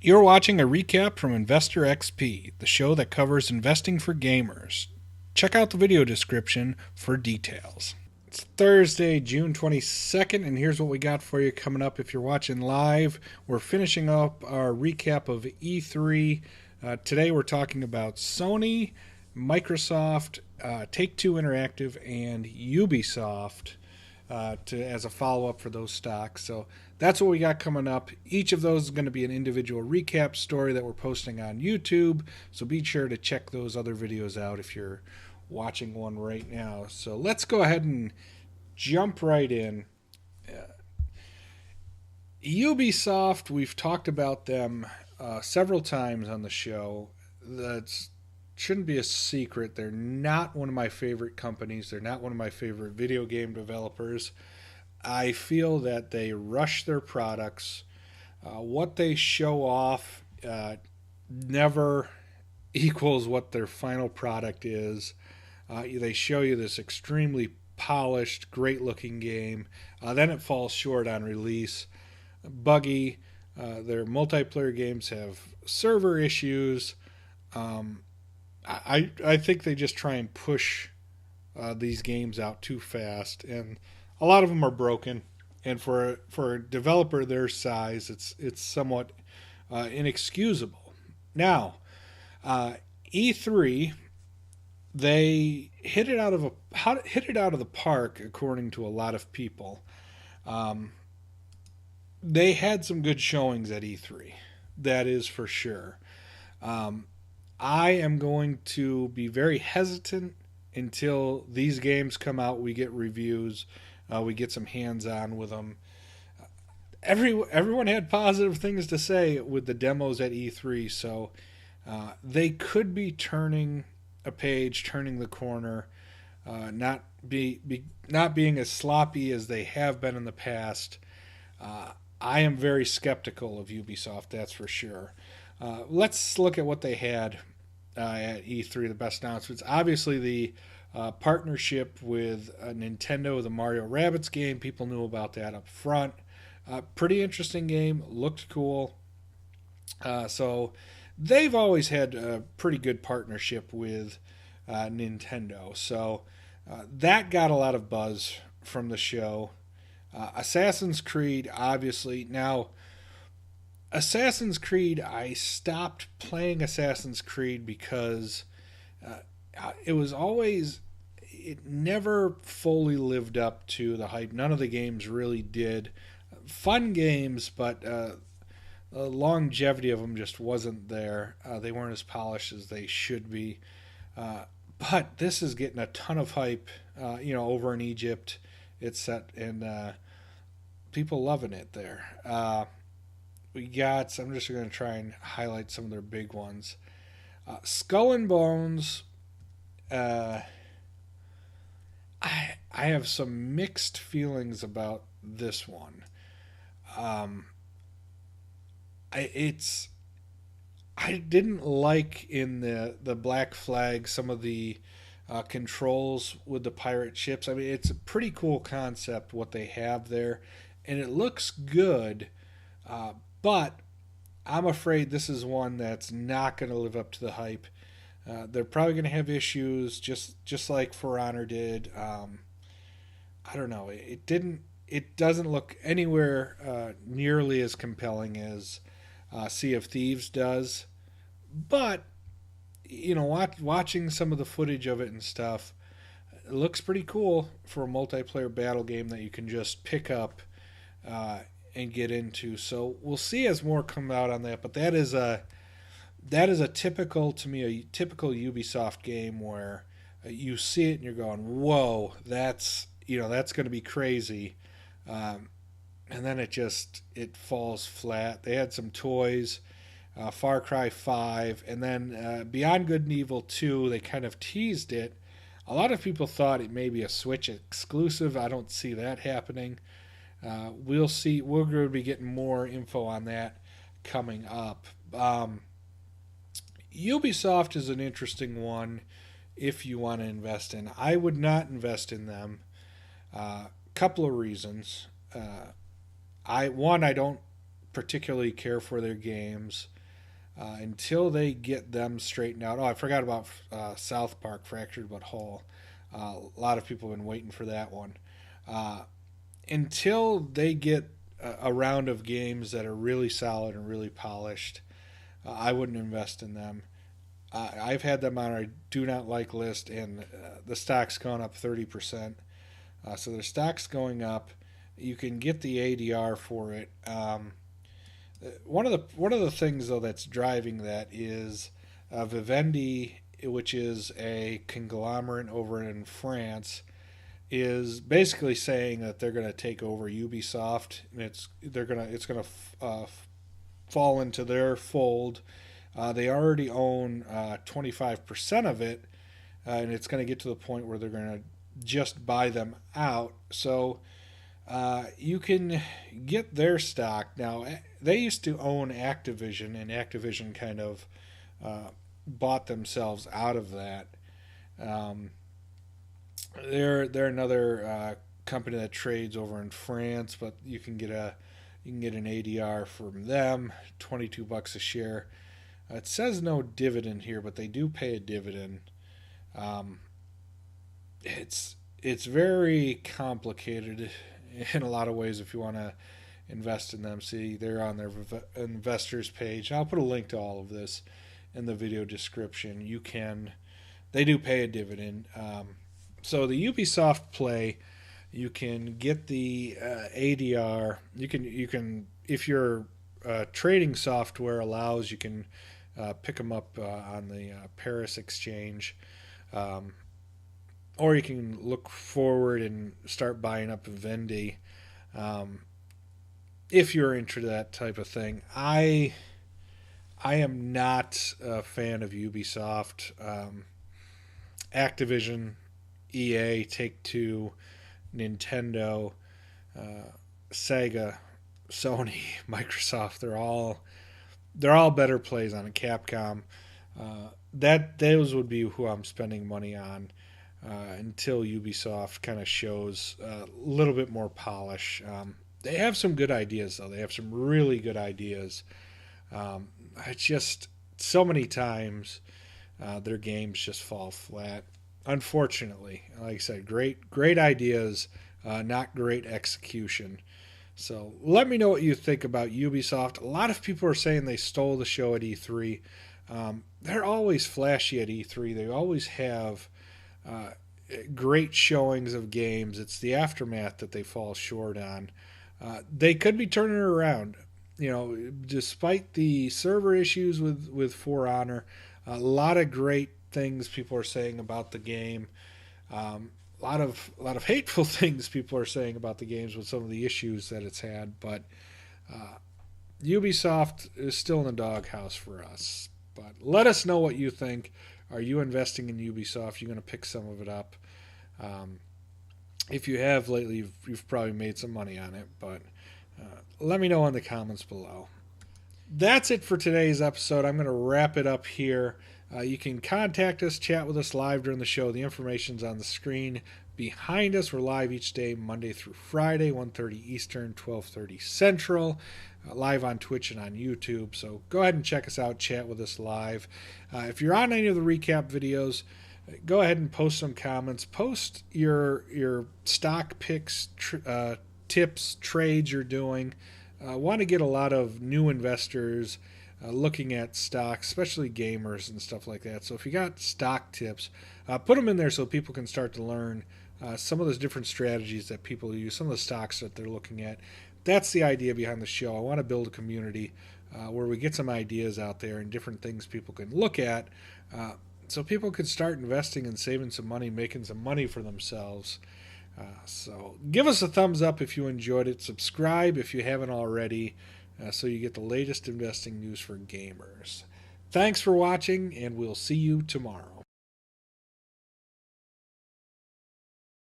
You're watching a recap from Investor XP, the show that covers investing for gamers. Check out the video description for details. It's Thursday, June 22nd, and here's what we got for you coming up if you're watching live. We're finishing up our recap of E3. Today we're talking about Sony, Microsoft, Take-Two Interactive, and Ubisoft as a follow-up for those stocks. So that's what we got coming up. Each of those is going to be an individual recap story that we're posting on YouTube. So be sure to check those other videos out if you're watching one right now. So let's go ahead and jump right in. Ubisoft, we've talked about them several times on the show. That shouldn't be a secret. They're not one of my favorite companies. They're not one of my favorite video game developers. I feel that they rush their products. What they show off never equals what their final product is. They show you this extremely polished, great-looking game. Then it falls short on release. Buggy. Their multiplayer games have server issues. I think they just try and push these games out too fast, and a lot of them are broken. And for a developer their size, it's somewhat inexcusable. Now, E3, they hit it out of the park, according to a lot of people. They had some good showings at E3, that is for sure. I am going to be very hesitant until these games come out. We get reviews, we get some hands-on with them. Everyone had positive things to say with the demos at E3, so they could be turning a page, turning the corner, not being as sloppy as they have been in the past. I am very skeptical of Ubisoft, that's for sure. Let's look at what they had at E3, the best announcements. Obviously, the partnership with Nintendo, the Mario Rabbids game, people knew about that up front. Pretty interesting game, looked cool. So they've always had a pretty good partnership with Nintendo. So that got a lot of buzz from the show. Assassin's Creed, obviously. Now, Assassin's Creed, I stopped playing Assassin's Creed because it never fully lived up to the hype. None of the games really did. Fun games, but the longevity of them just wasn't there. They weren't as polished as they should be. But this is getting a ton of hype, over in Egypt. It's set, and people loving it there. I'm just going to try and highlight some of their big ones. Skull and Bones. I have some mixed feelings about this one. I didn't like in the Black Flag some of the controls with the pirate ships. I mean, it's a pretty cool concept what they have there, and it looks good. But I'm afraid this is one that's not going to live up to the hype. They're probably going to have issues, just like For Honor did. I don't know. It doesn't look anywhere nearly as compelling as Sea of Thieves does. But watching some of the footage of it and stuff, it looks pretty cool for a multiplayer battle game that you can just pick up and get into. So we'll see as more come out on that. But that is a typical Ubisoft game where you see it and you're going, whoa, that's going to be crazy. And then it falls flat. They had some toys, Far Cry 5, and then Beyond Good and Evil 2, they kind of teased it. A lot of people thought it may be a Switch exclusive. I don't see that happening. We'll see. We're going to be getting more info on that coming up. Ubisoft is an interesting one if you want to invest in. I would not invest in them. Couple of reasons. I don't particularly care for their games until they get them straightened out. Oh, I forgot about South Park Fractured But Whole. A lot of people have been waiting for that one. Uh, until they get a round of games that are really solid and really polished, I wouldn't invest in them. I've had them on our do not like list, and the stock's gone up 30%. So their stock's going up. You can get the ADR for it. One of the things though that's driving that is Vivendi, which is a conglomerate over in France, is basically saying that they're going to take over Ubisoft, and it's going to fall into their fold. They already own 25% of it, and it's going to get to the point where they're going to just buy them out. So you can get their stock now. They used to own Activision, and Activision kind of bought themselves out of that. Um, they're another company that trades over in France, but you can get an ADR from them, $22 a share. It says no dividend here, but they do pay a dividend. Um, it's very complicated in a lot of ways if you want to invest in them. See, they're on their investors page. I'll put a link to all of this in the video description. They do pay a dividend. So the Ubisoft play, you can get the ADR. You can if your trading software allows, you can pick them up on the Paris exchange. Um, or you can look forward and start buying up Vivendi um, if you're into that type of thing. I am not a fan of Ubisoft. Activision, EA, Take Two, Nintendo, Sega, Sony, Microsoft. They're all better plays on a Capcom. Those would be who I'm spending money on until Ubisoft kind of shows a little bit more polish. They have some good ideas though. They have some really good ideas. It's just so many times their games just fall flat. Unfortunately, like I said, great ideas, not great execution. So let me know what you think about Ubisoft. A lot of people are saying they stole the show at E3. They're always flashy at E3. They always have great showings of games. It's the aftermath that they fall short on. They could be turning it around. Despite the server issues with For Honor, a lot of great things people are saying about the game. A lot of hateful things people are saying about the games with some of the issues that it's had, but Ubisoft is still in the doghouse for us. But let us know what you think. Are you investing in Ubisoft? You're going to pick some of it up. If you have lately, you've probably made some money on it, but let me know in the comments below. That's it for today's episode. I'm going to wrap it up here. You can contact us, chat with us live during the show. The information's on the screen behind us. We're live each day, Monday through Friday, 1:30 Eastern, 12:30 Central, live on Twitch and on YouTube. So go ahead and check us out, chat with us live. If you're on any of the recap videos, go ahead and post some comments. Post your stock picks, tips, trades you're doing. Want to get a lot of new investors looking at stocks, especially gamers and stuff like that. So if you got stock tips, put them in there so people can start to learn some of those different strategies that people use, some of the stocks that they're looking at. That's the idea behind the show. I want to build a community where we get some ideas out there and different things people can look at so people can start investing and saving some money, making some money for themselves. So give us a thumbs up if you enjoyed it. Subscribe if you haven't already so you get the latest investing news for gamers. Thanks for watching, and we'll see you tomorrow.